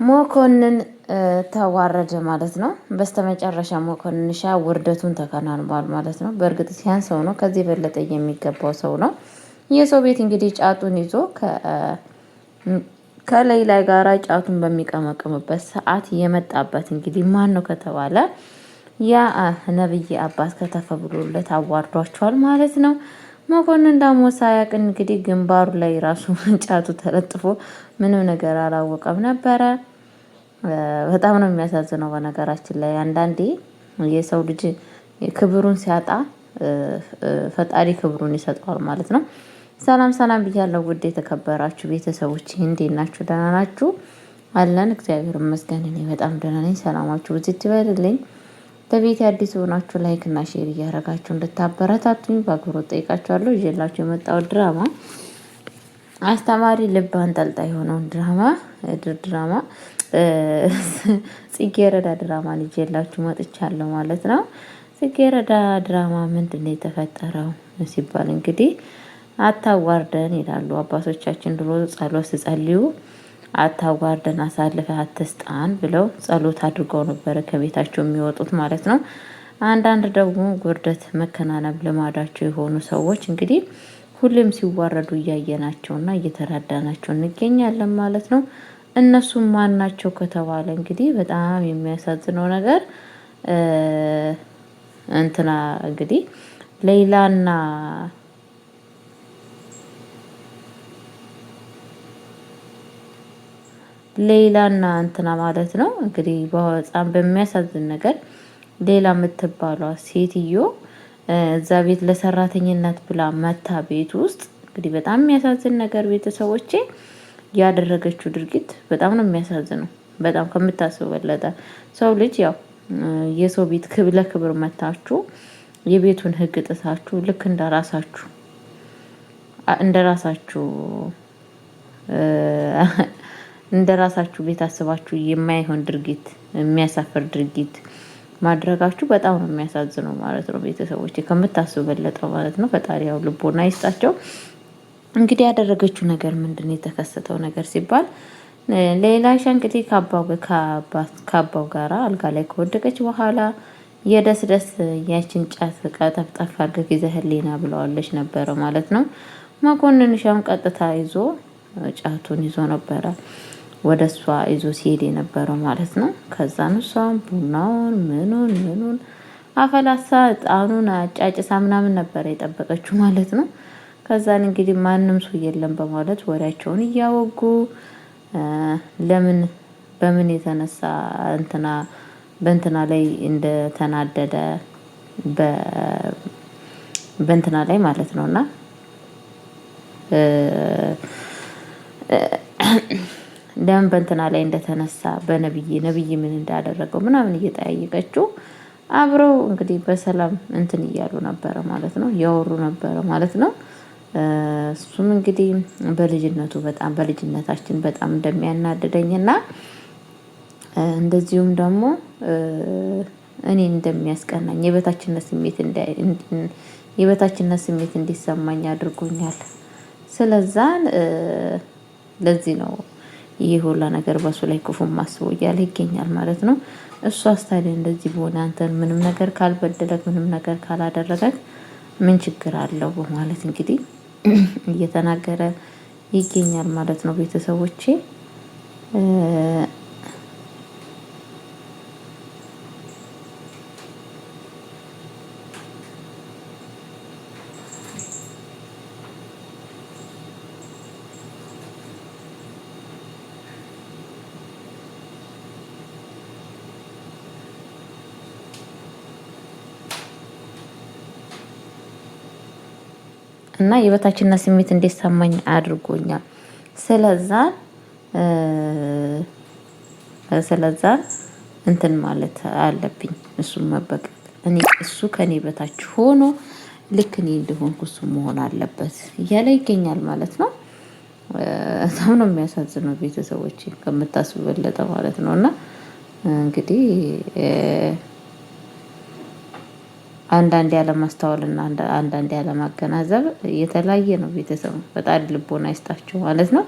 መኮንን ተዋረደ ማለት ነው። በስተመጨረሻ መኮንን ውርደቱን ተከናንቧል ማለት ነው። በእርግጥ ሲያንሰው ነው፣ ከዚህ የበለጠ የሚገባው ሰው ነው። የሰው ቤት እንግዲህ ጫቱን ይዞ ከሌላ ጋራ ጫቱን በሚቀመቅምበት ሰዓት የመጣበት እንግዲህ ማን ነው ከተባለ ያ ነብይ አባት ከተፈ ብሎለት አዋርዷቸዋል ማለት ነው። መኮንን ደግሞ ሳያውቅ እንግዲህ ግንባሩ ላይ ራሱ ጫቱ ተለጥፎ ምንም ነገር አላወቀም ነበረ። በጣም ነው የሚያሳዝነው። በነገራችን ላይ አንዳንዴ የሰው ልጅ ክብሩን ሲያጣ ፈጣሪ ክብሩን ይሰጠዋል ማለት ነው። ሰላም ሰላም ብያለሁ ውድ የተከበራችሁ ቤተሰቦች እንዴት ናችሁ? ደህና ናችሁ? አለን እግዚአብሔር ይመስገን እኔ በጣም ደህና ነኝ። ሰላማችሁ ብዙ ይበልልኝ። በቤት አዲስ ሆናችሁ ላይክ እና ሼር እያደረጋችሁ እንድታበረታቱኝ በአክብሮት ጠይቃችኋለሁ። ይዤላችሁ የመጣው ድራማ አስተማሪ ልብ አንጠልጣይ የሆነውን ድራማ ጽጌረዳ ድራማን ይዤላችሁ መጥቻለሁ ማለት ነው። ጽጌረዳ ድራማ ምንድን ነው የተፈጠረው ሲባል እንግዲህ አታዋርደን ይላሉ አባቶቻችን ድሮ ጸሎት ሲጸልዩ አታዋርደን አሳልፈህ አትስጣን ብለው ጸሎት አድርገው ነበረ ከቤታቸው የሚወጡት ማለት ነው። አንዳንድ ደግሞ ውርደት መከናነብ ልማዳቸው የሆኑ ሰዎች እንግዲህ ሁሌም ሲዋረዱ እያየናቸውና እየተራዳናቸው እንገኛለን ማለት ነው። እነሱም ማን ናቸው ከተባለ እንግዲህ በጣም የሚያሳዝነው ነገር እንትና እንግዲህ ሌላና እንትና ማለት ነው እንግዲህ በጣም በሚያሳዝን ነገር ሌላ የምትባሏ ሴትዮ እዛ ቤት ለሰራተኝነት ብላ መታ ቤት ውስጥ እንግዲህ በጣም የሚያሳዝን ነገር ቤተሰቦቼ ያደረገችው ድርጊት በጣም ነው የሚያሳዝነው። በጣም ከምታስበው በለጠ ሰው ልጅ ያው የሰው ቤት ለክብር መታችሁ የቤቱን ሕግ ጥሳችሁ ልክ እንደራሳችሁ ቤት አስባችሁ የማይሆን ድርጊት የሚያሳፍር ድርጊት ማድረጋችሁ በጣም ነው የሚያሳዝነው ማለት ነው። ቤተሰቦች ከምታስቡ በለጠው ማለት ነው። ፈጣሪ ያው ልቦና ይስጣቸው። እንግዲህ ያደረገችው ነገር ምንድነው የተከሰተው ነገር ሲባል ሌላሻ እንግዲህ ከአባው ጋራ አልጋ ላይ ከወደቀች በኋላ የደስ ያችን ጫት ቀጠፍጠፍ አድርገህ ይዘህልኝ ና ብለዋለች ነበረ ማለት ነው። መኮንን ሻም ቀጥታ ይዞ ጫቱን ይዞ ነበረ ወደ እሷ ይዞ ሲሄድ የነበረው ማለት ነው። ከዛን እሷም ቡናውን ምኑን አፈላሳ እጣኑን አጫጭሳ ምናምን ነበረ የጠበቀችው ማለት ነው። ከዛን እንግዲህ ማንም ሰው የለም በማለት ወሬያቸውን እያወጉ በምን የተነሳ በእንትና ላይ እንደተናደደ በእንትና ላይ ማለት ነውና ለምን በእንትና ላይ እንደተነሳ ነብይ ምን እንዳደረገው ምናምን እየጠያየቀችው አብረው እንግዲህ በሰላም እንትን እያሉ ነበረ ማለት ነው። ያወሩ ነበረ ማለት ነው። እሱም እንግዲህ በልጅነታችን በጣም እንደሚያናድደኝና እንደዚሁም ደግሞ እኔን እንደሚያስቀናኝ የበታችነት ስሜት እንዲሰማኝ አድርጎኛል። ስለዛ ለዚህ ነው ይህ ሁላ ነገር በሱ ላይ ክፉ ማስበው እያለ ይገኛል ማለት ነው። እሱ ታዲያ እንደዚህ በሆነ አንተን ምንም ነገር ካልበደለክ ምንም ነገር ካላደረገክ ምን ችግር አለው በማለት እንግዲህ እየተናገረ ይገኛል ማለት ነው። ቤተሰቦቼ እና የበታችነት ስሜት እንዲሰማኝ አድርጎኛል። ስለዛ እንትን ማለት አለብኝ እሱም መበቀል እሱ ከኔ በታች ሆኖ ልክ እኔ እንደሆንኩ እሱ መሆን አለበት እያለ ይገኛል ማለት ነው። በጣም ነው የሚያሳዝነው ቤተሰቦች ከምታስቡ በለጠ ማለት ነው። እና እንግዲህ አንዳንዴ ያለማስተዋል እና አንዳንዴ ያለማገናዘብ የተለያየ ነው። ቤተሰቡ በጣም ልቦና ይስጣቸው ማለት ነው።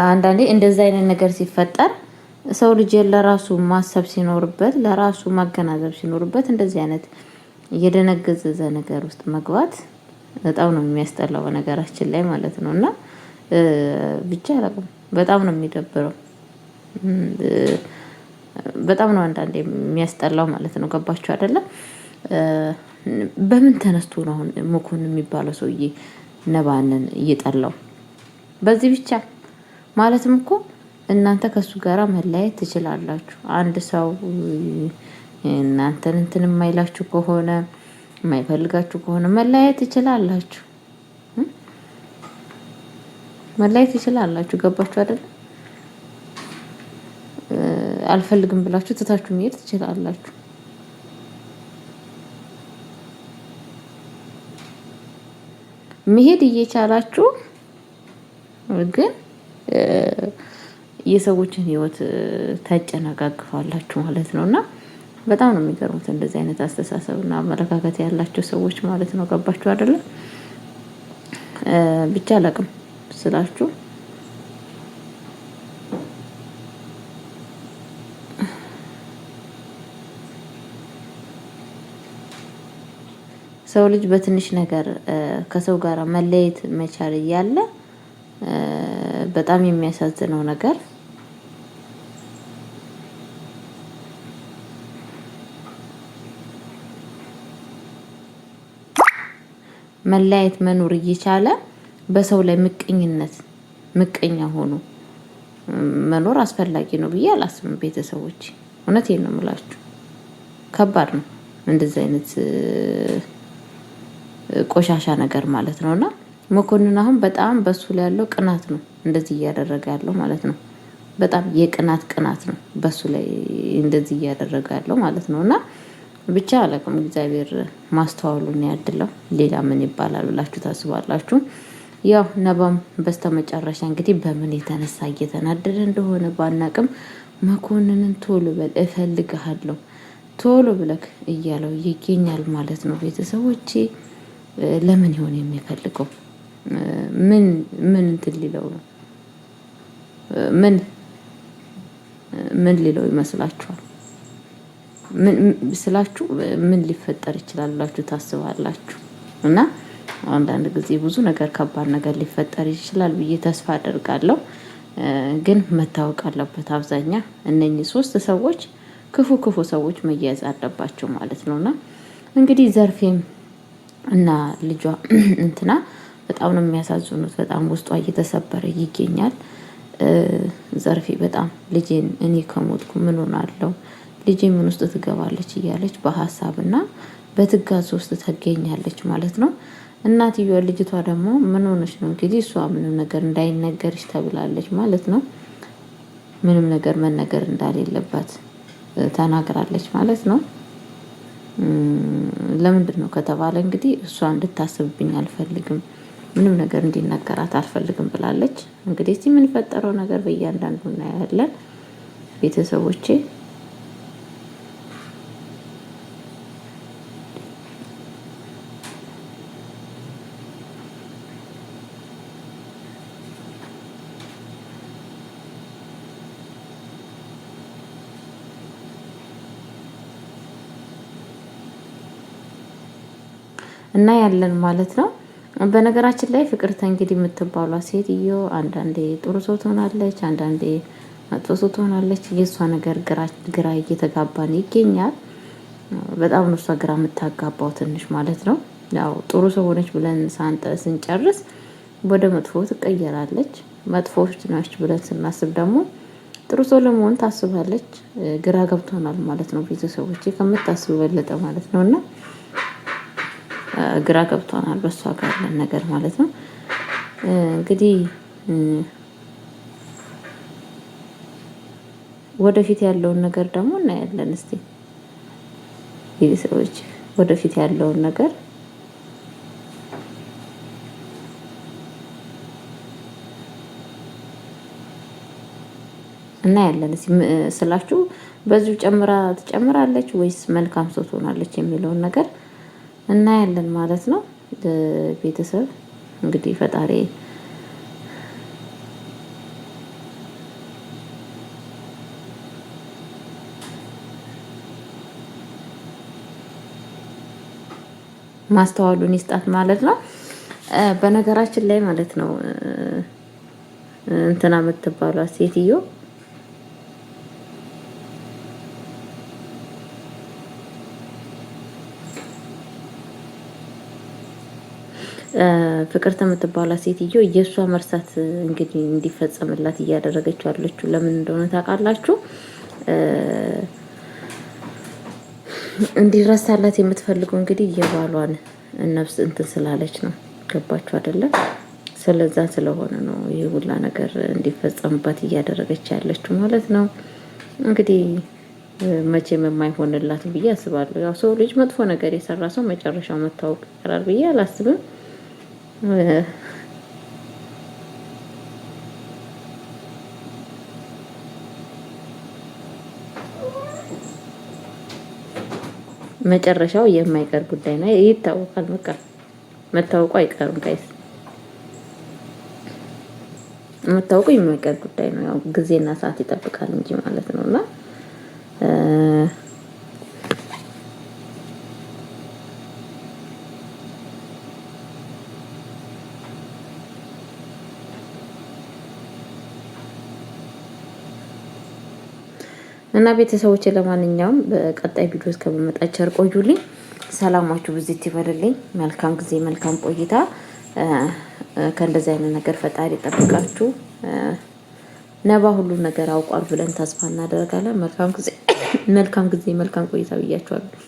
አንዳንዴ እንደዛ አይነት ነገር ሲፈጠር ሰው ልጅ ለራሱ ማሰብ ሲኖርበት ለራሱ ማገናዘብ ሲኖርበት እንደዚህ አይነት እየደነገዘዘ ነገር ውስጥ መግባት በጣም ነው የሚያስጠላው በነገራችን ላይ ማለት ነው። እና ብቻ አላውቅም በጣም ነው የሚደብረው። በጣም ነው አንዳንዴ የሚያስጠላው ማለት ነው። ገባችሁ አይደለም? በምን ተነስቶ ነው አሁን መኮንን የሚባለው ሰውዬ ነባንን እየጠላው? በዚህ ብቻ ማለትም እኮ እናንተ ከሱ ጋራ መለያየት ትችላላችሁ። አንድ ሰው እናንተን እንትን የማይላችሁ ከሆነ የማይፈልጋችሁ ከሆነ መለያየት ትችላላችሁ። መለያየት ትችላላችሁ። ገባችሁ አይደል? አልፈልግም ብላችሁ ትታችሁ መሄድ ትችላላችሁ። መሄድ እየቻላችሁ ግን የሰዎችን ህይወት ታጨናጋግፋላችሁ ማለት ነው። እና በጣም ነው የሚገርሙት እንደዚህ አይነት አስተሳሰብና አመለካከት ያላቸው ሰዎች ማለት ነው። ገባችሁ አይደለም? ብቻ አላቅም ስላችሁ ሰው ልጅ በትንሽ ነገር ከሰው ጋር መለየት መቻል እያለ በጣም የሚያሳዝነው ነገር መለያየት መኖር እየቻለ በሰው ላይ ምቀኛ ሆኖ መኖር አስፈላጊ ነው ብዬ አላስብም። ቤተሰቦች እውነቴን ነው የምላችሁ፣ ከባድ ነው እንደዚህ አይነት ቆሻሻ ነገር ማለት ነውና መኮንን አሁን በጣም በሱ ላይ ያለው ቅናት ነው እንደዚህ እያደረገ ያለው ማለት ነው። በጣም የቅናት ነው በሱ ላይ እንደዚህ እያደረገ ያለው ማለት ነውና ብቻ አላውቅም። እግዚአብሔር ማስተዋሉን ያድለው። ሌላ ምን ይባላል ብላችሁ ታስባላችሁ? ያው ነባም በስተመጨረሻ እንግዲህ በምን የተነሳ እየተናደደ እንደሆነ ባናቅም መኮንንን ቶሎ በል እፈልግሃለሁ ቶሎ ብለክ እያለው ይገኛል ማለት ነው። ቤተሰቦቼ ለምን ይሆን የሚፈልገው? ምን እንትን ሊለው ነው? ምን ሊለው ይመስላችኋል? ስላችሁ ምን ሊፈጠር ይችላል ብላችሁ ታስባላችሁ? እና አንዳንድ ጊዜ ብዙ ነገር ከባድ ነገር ሊፈጠር ይችላል ብዬ ተስፋ አደርጋለሁ። ግን መታወቅ አለበት አብዛኛ እነኚህ 3 ሰዎች ክፉ ሰዎች መያዝ አለባቸው ማለት ነውና እንግዲህ ዘርፌም እና ልጇ እንትና በጣም ነው የሚያሳዝኑት። በጣም ውስጧ እየተሰበረ ይገኛል። ዘርፌ በጣም ልጄን እኔ ከሞትኩ ምን ሆናለሁ ልጄ ምን ውስጥ ትገባለች እያለች በሀሳብና በትጋዝ ውስጥ ትገኛለች ማለት ነው። እናትየዋ ልጅቷ ደግሞ ምን ሆነች ነው እንግዲህ እሷ ምንም ነገር እንዳይነገርሽ ተብላለች ማለት ነው። ምንም ነገር መነገር እንዳሌለባት ተናግራለች ማለት ነው። ለምንድን ነው ከተባለ እንግዲህ እሷ እንድታስብብኝ አልፈልግም፣ ምንም ነገር እንዲነገራት አልፈልግም ብላለች። እንግዲህ እስቲ የምንፈጠረው ነገር በእያንዳንዱ እናያለን ቤተሰቦቼ። እና ያለን ማለት ነው። በነገራችን ላይ ፍቅርተ እንግዲህ የምትባሏ ሴትዮ አንዳንዴ ጥሩ ሰው ትሆናለች፣ አንዳንዴ መጥፎ ሰው ትሆናለች። የእሷ ነገር ግራ እየተጋባን ይገኛል። በጣም ነው እሷ ግራ የምታጋባው ትንሽ ማለት ነው። ያው ጥሩ ሰው ሆነች ብለን ስንጨርስ ወደ መጥፎ ትቀየራለች። መጥፎች ናች ብለን ስናስብ ደግሞ ጥሩ ሰው ለመሆን ታስባለች። ግራ ገብቶናል ማለት ነው ቤተሰቦቼ፣ ከምታስቡ በለጠ ማለት ነው። እና ግራ ገብቶናል በሷ ጋር ያለን ነገር ማለት ነው። እንግዲህ ወደፊት ያለውን ነገር ደግሞ እናያለን። እስቲ ቤተሰቦች ወደፊት ያለውን ነገር እናያለን። ስላችሁ በዚሁ ትጨምራለች ወይስ መልካም ሰው ትሆናለች የሚለውን ነገር እናያለን ማለት ነው። ቤተሰብ እንግዲህ ፈጣሪ ማስተዋሉን ይስጣት ማለት ነው። በነገራችን ላይ ማለት ነው እንትና የምትባሏ ሴትዮ ፍቅርተ የምትባሏ ሴትዮ የእሷ መርሳት እንግዲህ እንዲፈጸምላት እያደረገች ያለችው ለምን እንደሆነ ታውቃላችሁ? እንዲረሳላት የምትፈልገው እንግዲህ የባሏን ነፍስ እንትን ስላለች ነው። ገባችሁ አይደለም? ስለዛ ስለሆነ ነው ይሄ ሁላ ነገር እንዲፈጸምባት እያደረገች ያለችው ማለት ነው። እንግዲህ መቼም የማይሆንላት ብዬ አስባለሁ። ያው ሰው ልጅ መጥፎ ነገር የሰራ ሰው መጨረሻው መታወቅ ይቀራል ብዬ አላስብም። መጨረሻው የማይቀር ጉዳይ ነው። ይታወቃል። በቃ መታወቁ አይቀርም ጋይስ፣ መታወቁ የማይቀር ጉዳይ ነው። ያው ጊዜና ሰዓት ይጠብቃል እንጂ ማለት ነውና እና ቤተሰቦቼ ለማንኛውም በቀጣይ ቪዲዮ እስከምመጣ ቸር ቆዩልኝ። ሰላማችሁ ብዝት ይበልልኝ። መልካም ጊዜ፣ መልካም ቆይታ። ከእንደዚህ አይነት ነገር ፈጣሪ ጠብቃችሁ። ነባ ሁሉ ነገር አውቋል ብለን ተስፋ እናደርጋለን። መልካም ጊዜ፣ መልካም ቆይታ ብያችኋለሁ።